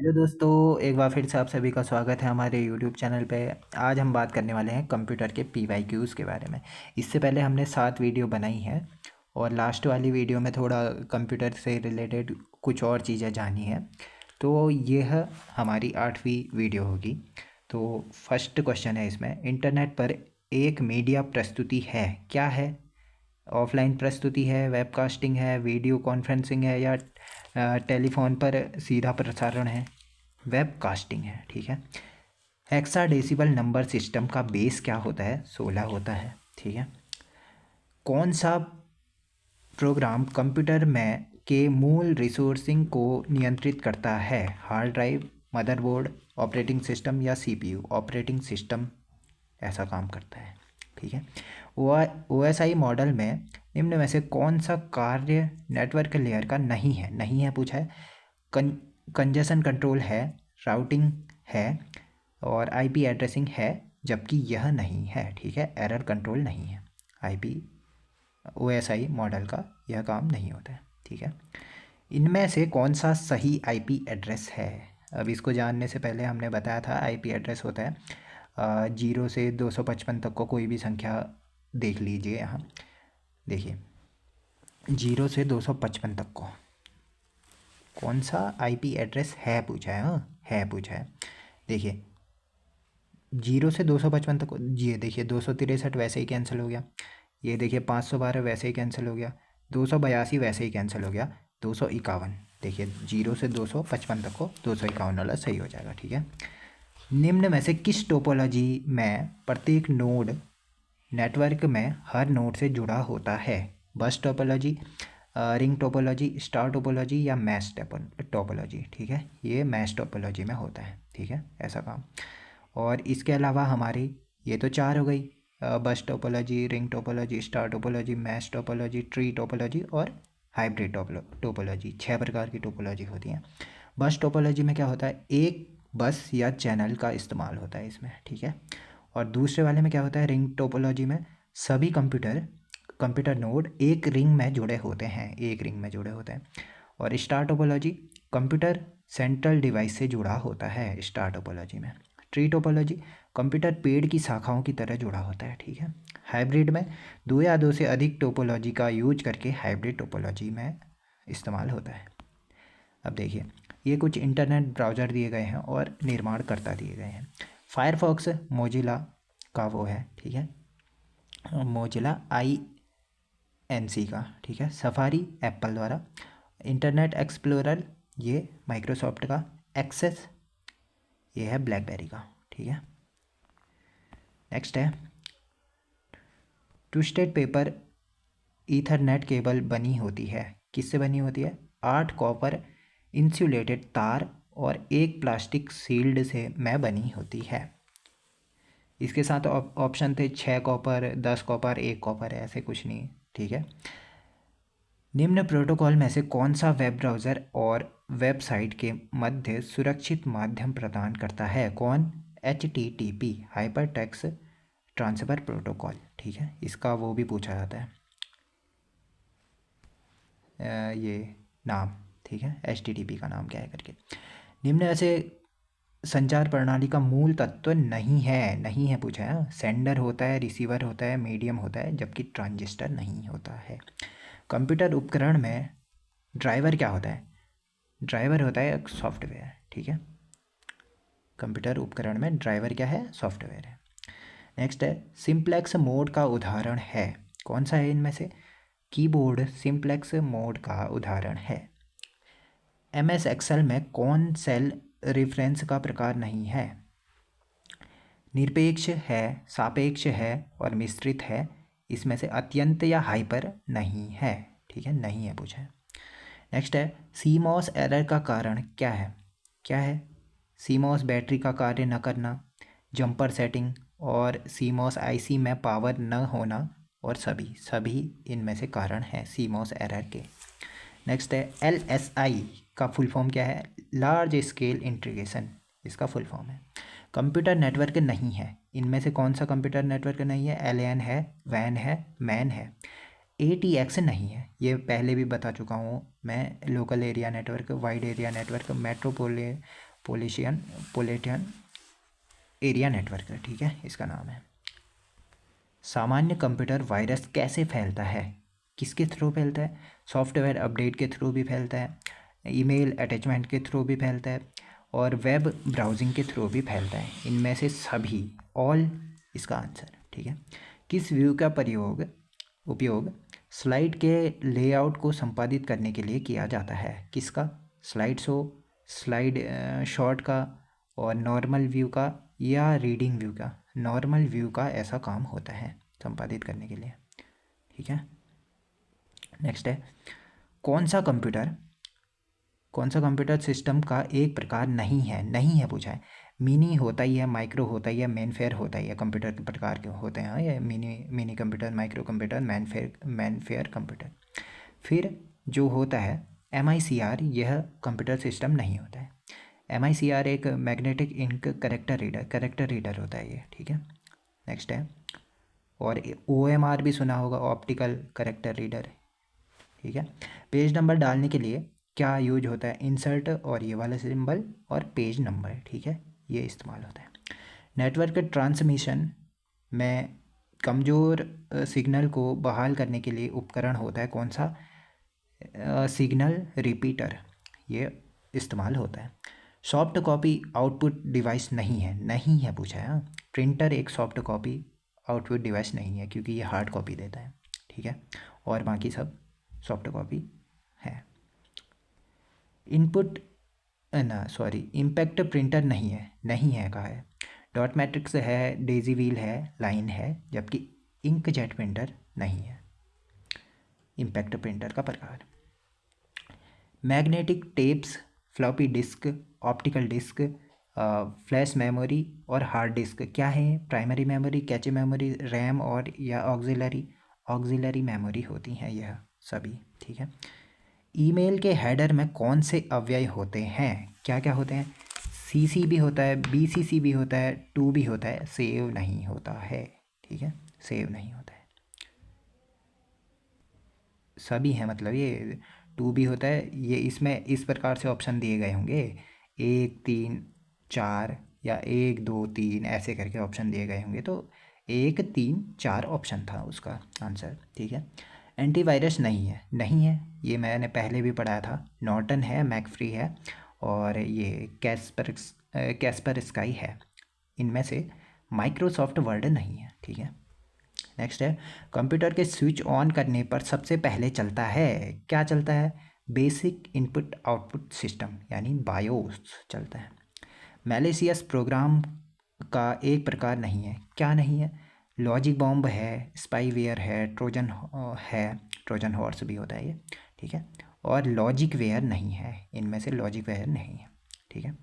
Hello दोस्तों, एक बार फिर से आप सभी का स्वागत है हमारे यूट्यूब चैनल पे। आज हम बात करने वाले हैं कंप्यूटर के PYQs के बारे में। इससे पहले हमने 7 वीडियो बनाई है और लास्ट वाली वीडियो में थोड़ा कंप्यूटर से रिलेटेड कुछ और चीज़ें जानी है। तो यह हमारी 8वीं वीडियो होगी। तो फर्स्ट क्वेश्चन है इसमें, इंटरनेट पर एक मीडिया प्रस्तुति है, क्या है? ऑफलाइन प्रस्तुति है, वेबकास्टिंग है, वीडियो कॉन्फ्रेंसिंग है, या टेलीफोन पर सीधा प्रसारण है? वेबकास्टिंग है। ठीक है। हेक्साडेसिमल नंबर सिस्टम का बेस क्या होता है? 16 होता है। ठीक है। कौन सा प्रोग्राम कंप्यूटर में के मूल रिसोर्सिंग को नियंत्रित करता है? Hard drive, motherboard, operating system या CPU? ऑपरेटिंग सिस्टम ऐसा काम करता है। ठीक है। OSI मॉडल में निम्न में से कौन सा कार्य नेटवर्क लेयर का नहीं है? नहीं है पूछा है। कंजेशन कंट्रोल है, राउटिंग है और IP एड्रेसिंग है, जबकि यह नहीं है। ठीक है। एरर कंट्रोल नहीं है। OSI मॉडल का यह काम नहीं होता है। ठीक है। इनमें से कौन सा सही IP एड्रेस है? अब इसको जानने से पहले हमने बताया था IP एड्रेस होता है 0 से 255 तक को कोई भी संख्या देख लीजिए। यहाँ देखिए 0 से 255 तक को कौन सा IP एड्रेस है पूछा है। हाँ, है पूछा है। देखिए 0 से 255 तक, ये देखिए 263 वैसे ही कैंसिल हो गया। ये देखिए 512 वैसे ही कैंसिल हो गया। 282 वैसे ही कैंसिल हो गया। 251, देखिए 0 से 255 तक को 251 वाला सही हो जाएगा। ठीक है। निम्न में से किस टोपोलॉजी में प्रत्येक नोड नेटवर्क में हर नोड से जुड़ा होता है? बस topology, ring topology, star topology या मैश टोपोलॉजी? ठीक है। ये मैश टोपोलॉजी में होता है। ठीक है, ऐसा काम। और इसके अलावा हमारी ये तो 4 हो गई, बस topology, ring topology, star topology, mesh topology, tree topology और हाइब्रिड टोपोलॉजी। 6 प्रकार की टोपोलॉजी होती हैं। बस टोपोलॉजी में क्या होता है? एक बस या चैनल का इस्तेमाल होता है इसमें। ठीक है। और दूसरे वाले में क्या होता है? रिंग टोपोलॉजी में सभी कंप्यूटर नोड एक रिंग में जुड़े होते हैं, एक रिंग में जुड़े होते हैं। और star topology computer central device से जुड़ा होता है स्टार टोपोलॉजी में। ट्री टोपोलॉजी कंप्यूटर पेड़ की शाखाओं की तरह जुड़ा होता है। ठीक है। हाइब्रिड में 2 या 2 से अधिक टोपोलॉजी का यूज करके हाइब्रिड टोपोलॉजी में इस्तेमाल होता है। अब देखिए ये कुछ इंटरनेट ब्राउज़र दिए गए हैं और निर्माणकर्ता दिए गए हैं। फायरफॉक्स मोजिला का वो है। ठीक है, मोजिला INC का। ठीक है। सफारी एप्पल द्वारा, इंटरनेट एक्सप्लोरर ये माइक्रोसॉफ्ट का, एक्सेस ये है ब्लैकबेरी का। ठीक है। नेक्स्ट है, ट्विस्टेड पेपर ईथरनेट केबल बनी होती है, किससे बनी होती है? 8 कॉपर इंसुलेटेड तार और एक प्लास्टिक शील्ड से में बनी होती है। इसके साथ ऑप्शन थे 6 कॉपर, 10 कॉपर, 1 कॉपर, ऐसे कुछ नहीं। ठीक है। निम्न प्रोटोकॉल में से कौन सा वेब ब्राउज़र और वेबसाइट के मध्य सुरक्षित माध्यम प्रदान करता है? कौन? HTTP hyper text transfer protocol. ठीक है, इसका वो भी पूछा जाता है ये नाम। ठीक है, HTTP का नाम क्या है करके। निम्न ऐसे संचार प्रणाली का मूल तत्व नहीं है पूछा है। सेंडर होता है, रिसीवर होता है, मीडियम होता है, जबकि ट्रांजिस्टर नहीं होता है। कंप्यूटर उपकरण में ड्राइवर क्या होता है? ड्राइवर होता है एक सॉफ्टवेयर। ठीक है। कंप्यूटर उपकरण में ड्राइवर क्या है? सॉफ्टवेयर है। नेक्स्ट है, सिंप्लेक्स मोड का उदाहरण है, कौन सा है इनमें से? कीबोर्ड सिंप्लेक्स मोड का उदाहरण है। MS एक्सेल में कौन सेल रेफरेंस का प्रकार नहीं है? निरपेक्ष है, सापेक्ष है और मिश्रित है। इसमें से अत्यंत या हाइपर नहीं है। ठीक है, नहीं है पूछा है। नेक्स्ट है, CMOS एरर का कारण क्या है? क्या है? CMOS बैटरी का कार्य न करना, जंपर सेटिंग और CMOS IC में पावर न होना, और सभी इनमें से कारण हैं CMOS एरर के। नेक्स्ट है, LSI का फुल फॉर्म क्या है? लार्ज स्केल इंटीग्रेशन इसका फुल फॉर्म है। कंप्यूटर नेटवर्क नहीं है, इनमें से कौन सा कंप्यूटर नेटवर्क नहीं है? LAN है, WAN है, मैन है। ATX नहीं है, ये पहले भी बता चुका हूँ मैं। Local area network, wide area network, metropolitan area network, ठीक है, इसका नाम है। सामान्य कंप्यूटर वायरस कैसे फैलता है, किसके थ्रू फैलता है? सॉफ्टवेयर अपडेट के थ्रू भी फैलता है, ईमेल अटैचमेंट के थ्रू भी फैलता है, और वेब ब्राउजिंग के थ्रू भी फैलता है। इनमें से सभी, ऑल इसका आंसर, ठीक है। किस व्यू का उपयोग स्लाइड के लेआउट को संपादित करने के लिए किया जाता है? किसका? स्लाइड शो, स्लाइड शॉट का, और नॉर्मल व्यू का, या रीडिंग व्यू का? नॉर्मल व्यू का ऐसा काम होता है संपादित करने के लिए, ठीक है। नेक्स्ट है, कौन सा कंप्यूटर सिस्टम का एक प्रकार नहीं है पूछा है। मिनी होता ही है, माइक्रो होता ही है, मेनफेयर होता ही है। कंप्यूटर के प्रकार के होते हैं, ये mini computer, micro computer, mainframe computer. फिर जो होता है MICR, यह कंप्यूटर सिस्टम नहीं होता है। MICR एक मैग्नेटिक इंक करेक्टर रीडर होता है ये, ठीक है। नेक्स्ट है, और OMR भी सुना होगा, ऑप्टिकल करेक्टर रीडर, ठीक है। पेज नंबर डालने के लिए क्या यूज होता है? इंसर्ट और ये वाला सिंबल और पेज नंबर, ठीक है, ये इस्तेमाल होता है। नेटवर्क ट्रांसमिशन में कमज़ोर सिग्नल को बहाल करने के लिए उपकरण होता है कौन सा? सिग्नल रिपीटर, ये इस्तेमाल होता है। सॉफ्ट कॉपी आउटपुट डिवाइस नहीं है पूछा है। प्रिंटर एक सॉफ्ट कॉपी आउटपुट डिवाइस नहीं है, क्योंकि ये हार्ड कॉपी देता है, ठीक है, और बाकी सब सॉफ्ट कॉपी है। इम्पैक्ट प्रिंटर नहीं है कहा है। डॉट मैट्रिक्स है, डेजी व्हील है, लाइन है, जबकि इंकजेट प्रिंटर नहीं है। इम्पैक्ट प्रिंटर का प्रकार, magnetic tapes, floppy disk, optical disk, flash memory और हार्ड डिस्क क्या है? Primary memory, cache memory, RAM और या ऑक्सिलरी मेमोरी होती हैं यह सभी, ठीक है। ईमेल के हेडर में कौन से अव्यय होते हैं? क्या क्या होते हैं? CC भी होता है, BCC भी होता है, टू भी होता है, सेव नहीं होता है, ठीक है, सेव नहीं होता है। सभी हैं, मतलब ये टू भी होता है, ये इसमें इस प्रकार से ऑप्शन दिए गए होंगे, 1 3 4 या 1 2 3 ऐसे करके ऑप्शन दिए गए होंगे, तो 1 3 4 ऑप्शन था उसका आंसर, ठीक है। एंटीवायरस नहीं है, ये मैंने पहले भी पढ़ाया था। नॉर्टन है, मैकफ्री है, और ये कैस्पर स्काई है। इनमें से माइक्रोसॉफ्ट वर्ड नहीं है, ठीक है। नेक्स्ट है, कंप्यूटर के स्विच ऑन करने पर सबसे पहले चलता है, क्या चलता है? बेसिक इनपुट आउटपुट सिस्टम यानी बायोस चलता है। मैलिशियस प्रोग्राम का एक प्रकार नहीं है, क्या नहीं है? लॉजिक बॉम्ब है, स्पाईवेयर है, ट्रोजन हॉर्स भी होता है ये, ठीक है, और लॉजिक वेयर नहीं है, इनमें से लॉजिक वेयर नहीं है, ठीक है।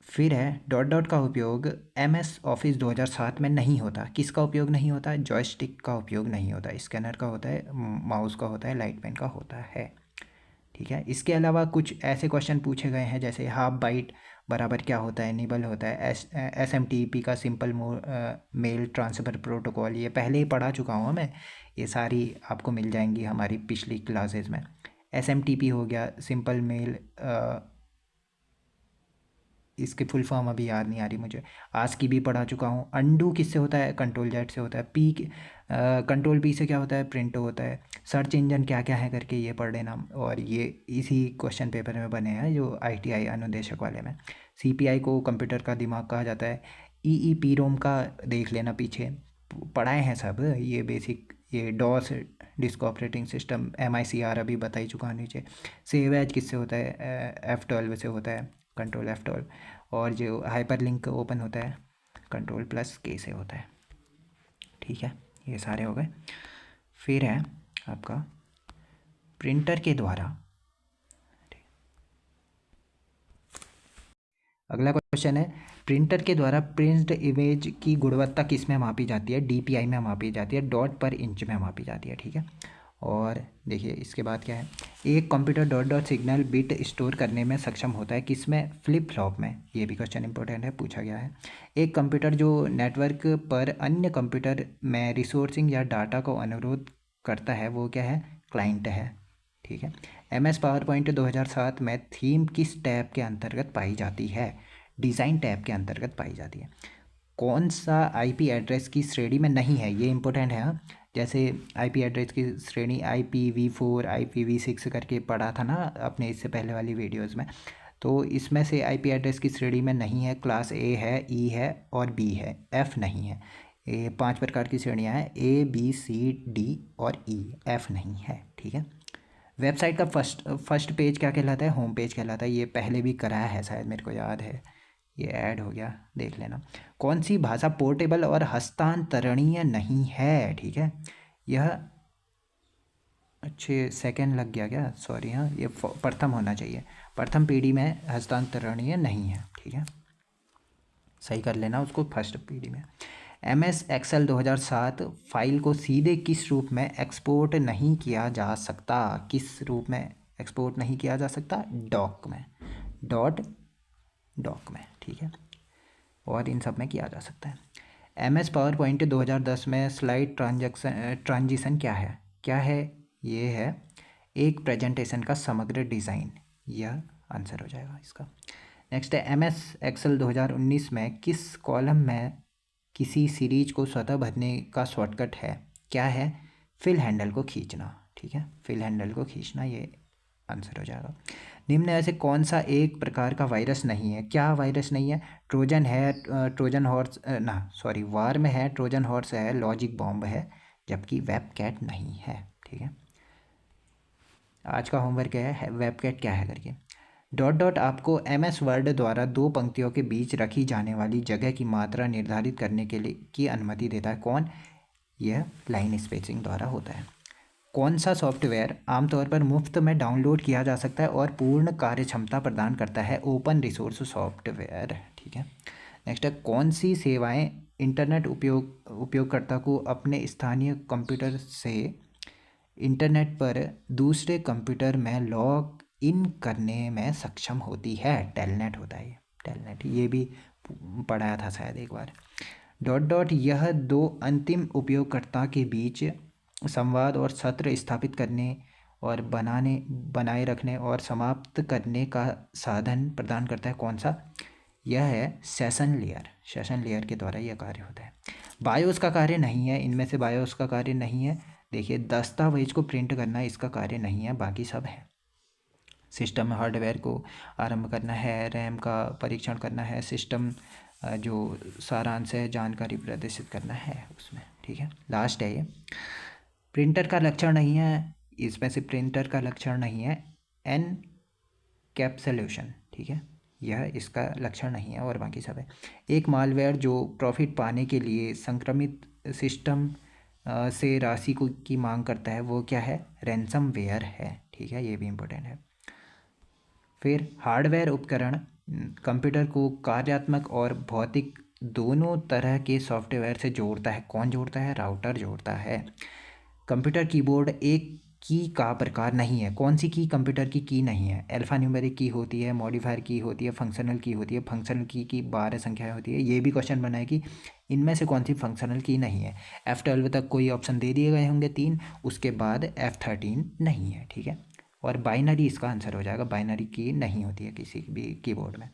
फिर है, डॉट डॉट का उपयोग MS ऑफिस 2007 में नहीं होता, किसका उपयोग नहीं होता? जॉयस्टिक का उपयोग नहीं होता, स्कैनर का होता है, माउस का होता है, लाइट पेन का होता है, ठीक है। इसके अलावा कुछ ऐसे क्वेश्चन पूछे गए हैं, जैसे हाफ बाइट बराबर क्या होता है? निबल होता है, SMTP का सिंपल मेल ट्रांसफ़र प्रोटोकॉल, ये पहले ही पढ़ा चुका हूँ मैं, ये सारी आपको मिल जाएंगी हमारी पिछली क्लासेस में। SMTP हो गया, सिंपल मेल, इसकी फुल फॉर्म अभी याद नहीं आ रही मुझे। आज की भी पढ़ा चुका हूँ। अंडू किससे होता है? कंट्रोल जेड से होता है। कंट्रोल P से क्या होता है? प्रिंट होता है। सर्च इंजन क्या क्या है करके ये पढ़ लेना, और ये इसी क्वेश्चन पेपर में बने हैं जो ITI अनुदेशक वाले में। CPI को कंप्यूटर का दिमाग कहा जाता है। EEPROM का देख लेना, पीछे पढ़ाए हैं सब ये बेसिक, ये DOS disk operating system, MICR अभी बता ही चुका हूँ नीचे। सेव एज किससे होता है? F12 से होता है, कंट्रोल F12, और जो हाइपर लिंक ओपन होता है Ctrl+K से होता है, ठीक है, ये सारे हो गए। फिर है आपका प्रिंटर के द्वारा, अगला क्वेश्चन है, प्रिंटर के द्वारा प्रिंट इमेज की गुणवत्ता किस में मापी जाती है? DPI में मापी जाती है, डॉट पर इंच में मापी जाती है, ठीक है। और देखिए इसके बाद क्या है, एक computer dot dot signal bit store करने में सक्षम होता है, किस में? फ्लिप फ्लॉप में, ये भी क्वेश्चन इंपॉर्टेंट है, पूछा गया है। एक कंप्यूटर जो नेटवर्क पर अन्य कंप्यूटर में रिसोर्सिंग या डाटा को अनुरोध करता है वो क्या है? क्लाइंट है, ठीक है। MS पावर पॉइंट 2007 में थीम किस टैब के अंतर्गत पाई जाती है? डिज़ाइन टैब के अंतर्गत पाई जाती है। कौन सा आईपी एड्रेस की श्रेणी में नहीं है? ये इंपॉर्टेंट है हाँ। जैसे आईपी एड्रेस की श्रेणी IPv4 IPv6 करके पढ़ा था ना अपने इससे पहले वाली वीडियोस में। तो इसमें से आईपी एड्रेस की श्रेणी में नहीं है। क्लास A है, E है और B है, F नहीं है। ये 5 प्रकार की श्रेणियाँ हैं, A B C D और E, F नहीं है। ठीक है। वेबसाइट का फर्स्ट पेज क्या कहलाता है? होम पेज कहलाता है। ये पहले भी कराया है शायद, मेरे को याद है, ये ऐड हो गया, देख लेना। कौन सी भाषा पोर्टेबल और हस्तांतरणीय नहीं है? ठीक है, यह अच्छे सेकंड लग गया क्या, सॉरी हाँ, ये प्रथम होना चाहिए। प्रथम पीढ़ी में हस्तांतरणीय नहीं है। ठीक है, सही कर लेना उसको, फर्स्ट पीढ़ी में। MS Excel 2007 फाइल को सीधे किस रूप में एक्सपोर्ट नहीं किया जा सकता? किस रूप में एक्सपोर्ट नहीं किया जा सकता? डॉक में, डॉक में। ठीक है, और इन सब में किया जा सकता है। MS पावर पॉइंट 2010 में स्लाइड ट्रांजिशन क्या है? क्या है? ये है एक प्रेजेंटेशन का समग्र डिज़ाइन। यह आंसर हो जाएगा इसका। नेक्स्ट है MS Excel 2019 में किस कॉलम में किसी सीरीज को स्वतः भरने का शॉर्टकट है? क्या है? फिल हैंडल को खींचना। ठीक है, फिल हैंडल को खींचना, ये आंसर हो जाएगा। निम्न में से कौन सा एक प्रकार का वायरस नहीं है? क्या वायरस नहीं है? ट्रोजन है, ट्रोजन हॉर्स ना सॉरी वार्म है, ट्रोजन हॉर्स है, लॉजिक बॉम्ब है, जबकि वेब कैट नहीं है। ठीक है, आज का होमवर्क है वेब कैट क्या है करके। डॉट डॉट आपको MS वर्ड द्वारा दो पंक्तियों के बीच रखी जाने वाली जगह की मात्रा निर्धारित करने के लिए की अनुमति देता है। कौन? यह लाइन स्पेसिंग द्वारा होता है। कौन सा सॉफ्टवेयर आमतौर पर मुफ्त में डाउनलोड किया जा सकता है और पूर्ण कार्यक्षमता प्रदान करता है? Open resource software. ठीक है, नेक्स्ट है कौन सी सेवाएं इंटरनेट उपयोगकर्ता को अपने स्थानीय कंप्यूटर से इंटरनेट पर दूसरे कंप्यूटर में लॉग इन करने में सक्षम होती है? टेलनेट होता है ये, टेलनेट, ये भी पढ़ाया था शायद एक बार। डॉट डॉट यह दो अंतिम उपयोगकर्ता के बीच संवाद और सत्र स्थापित करने और बनाए रखने और समाप्त करने का साधन प्रदान करता है। कौन सा? यह है सेशन लेयर। सेशन लेयर के द्वारा यह कार्य होता है। बायोस का कार्य नहीं है, इनमें से बायोस का कार्य नहीं है। देखिए, दस्तावेज को प्रिंट करना इसका कार्य नहीं है, बाकी सब है। सिस्टम हार्डवेयर को आरंभ करना है, रैम का परीक्षण करना है, सिस्टम जो सारांश है जानकारी प्रदर्शित करना है उसमें। ठीक है, लास्ट है ये। प्रिंटर का लक्षण नहीं है, इसमें से प्रिंटर का लक्षण नहीं है एनकैप्सुलेशन। ठीक है, यह इसका लक्षण नहीं है और बाकी सब है। एक मालवेयर जो प्रॉफिट पाने के लिए संक्रमित सिस्टम से राशि को की मांग करता है, वो क्या है? रैंसमवेयर है। ठीक है, ये भी इम्पोर्टेंट है। फिर हार्डवेयर उपकरण कंप्यूटर को कार्यात्मक और भौतिक दोनों तरह के सॉफ्टवेयर से जोड़ता है। कौन जोड़ता है? राउटर जोड़ता है। कंप्यूटर कीबोर्ड एक की का प्रकार नहीं है। कौन सी की कंप्यूटर की नहीं है? अल्फा न्यूमेरिक की होती है, मॉडिफायर की होती है, फंक्शनल की होती है। फंक्शनल की 12 संख्याएं होती है। ये भी क्वेश्चन बना है कि इनमें से कौन सी फंक्शनल की नहीं है। F12 तक कोई ऑप्शन दे दिए गए होंगे 3, उसके बाद F13 नहीं है। ठीक है, और बाइनरी इसका आंसर हो जाएगा। बाइनरी की नहीं होती है किसी भी कीबोर्ड में।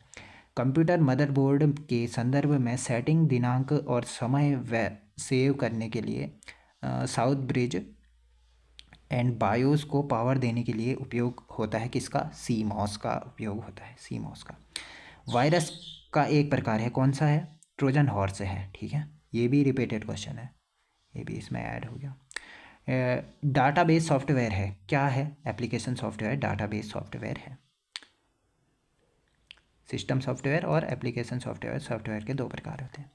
कंप्यूटर मदरबोर्ड के संदर्भ में सेटिंग, दिनांक और समय सेव करने के लिए साउथ ब्रिज एंड बायोस को पावर देने के लिए उपयोग होता है किसका? CMOS का उपयोग होता है, CMOS का। वायरस का एक प्रकार है, कौन सा है? ट्रोजन हॉर्स है। ठीक है, ये भी रिपीटेड क्वेश्चन है, ये भी इसमें ऐड हो गया। डाटाबेस सॉफ्टवेयर है, क्या है? एप्लीकेशन सॉफ्टवेयर डाटाबेस सॉफ्टवेयर है। सिस्टम सॉफ्टवेयर और एप्लीकेशन सॉफ्टवेयर, सॉफ्टवेयर के दो प्रकार होते हैं।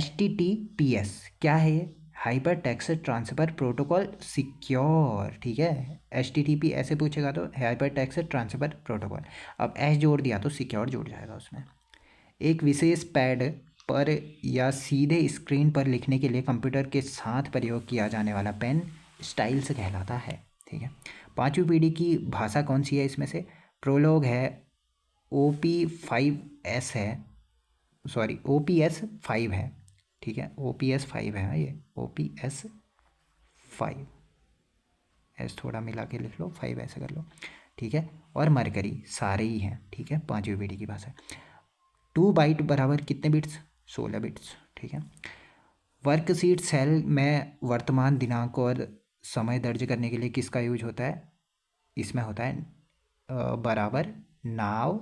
HTTPS क्या है ये? Hyper text transfer protocol secure. ठीक है, HTTP ऐसे पूछेगा तो हाइपर टेक्स्ट ट्रांसफ़र प्रोटोकॉल। अब एच जोड़ दिया तो सिक्योर जुड़ जाएगा उसमें। एक विशेष पैड पर या सीधे स्क्रीन पर लिखने के लिए कंप्यूटर के साथ प्रयोग किया जाने वाला पेन स्टाइल्स कहलाता है। ठीक है, 5वीं पीढ़ी की भाषा कौन सी है? इसमें से प्रोलॉग है, OP5S है, सॉरी OPS5 है। ठीक है, OPS5 है ये, OPS5। एस थोड़ा मिला के लिख लो, 5 ऐसे कर लो, ठीक है। और मरकरी सारे ही हैं, ठीक है, 5वीं पीढ़ी की भाषा। 2 बाइट बराबर कितने बिट्स? 16 बिट्स, ठीक है। वर्कशीट सेल में वर्तमान दिनांक और समय दर्ज करने के लिए किसका यूज होता है? इसमें होता है बराबर नाव,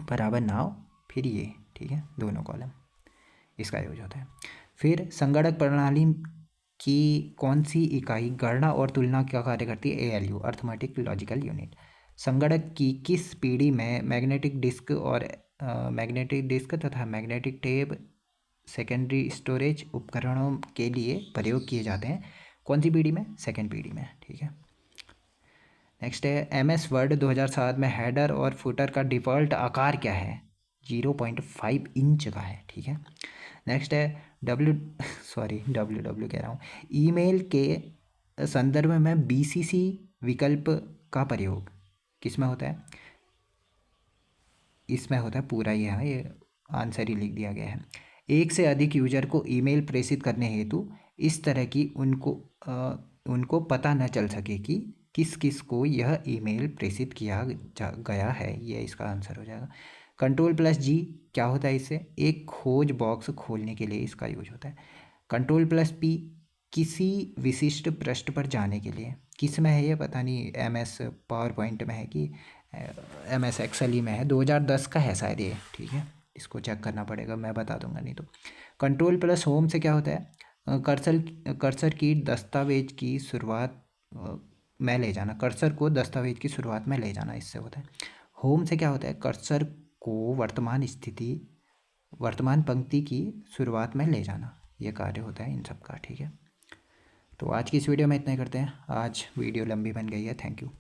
बराबर नाव, फिर ये, ठीक है, दोनों कॉलम, इसका यूज होता है। फिर संगणक प्रणाली की कौन सी इकाई गणना और तुलना का कार्य करती है? ALU, arithmetic logical unit. संगणक की किस पीढ़ी में मैग्नेटिक डिस्क और मैग्नेटिक डिस्क तथा मैग्नेटिक टेप सेकेंडरी स्टोरेज उपकरणों के लिए प्रयोग किए जाते हैं? कौन सी पीढ़ी में? सेकेंड पीढ़ी में, ठीक है। नेक्स्ट है MS वर्ड 2007 में हेडर और फुटर का डिफ़ॉल्ट आकार क्या है? 0.5 इंच का है, ठीक है। नेक्स्ट है डब्ल्यू कह रहा हूँ, ईमेल के संदर्भ में BCC विकल्प का प्रयोग किस में होता है? इसमें होता है पूरा ही है, ये आंसर ही लिख दिया गया है। एक से अधिक यूजर को ईमेल प्रेषित करने हेतु इस तरह की उनको पता न चल सके कि किस किस को यह ईमेल प्रेषित किया गया है, ये इसका आंसर हो जाएगा। Ctrl+G क्या होता है? इससे एक खोज बॉक्स खोलने के लिए इसका यूज होता है। Ctrl+P किसी विशिष्ट पृष्ठ पर जाने के लिए, किस में है ये पता नहीं, MS पावर पॉइंट में है कि MS एक्सेल ही में है, 2010 का है शायद ये, ठीक है, इसको चेक करना पड़ेगा, मैं बता दूंगा नहीं तो। Ctrl+Home से क्या होता है? कर्सर की दस्तावेज की शुरुआत में ले जाना, कर्सर को दस्तावेज की शुरुआत में ले जाना, इससे होता है। होम से क्या होता है? कर्सर को वर्तमान पंक्ति की शुरुआत में ले जाना, ये कार्य होता है इन सब का, ठीक है। तो आज की इस वीडियो में इतना ही करते हैं, आज वीडियो लंबी बन गई है, थैंक यू।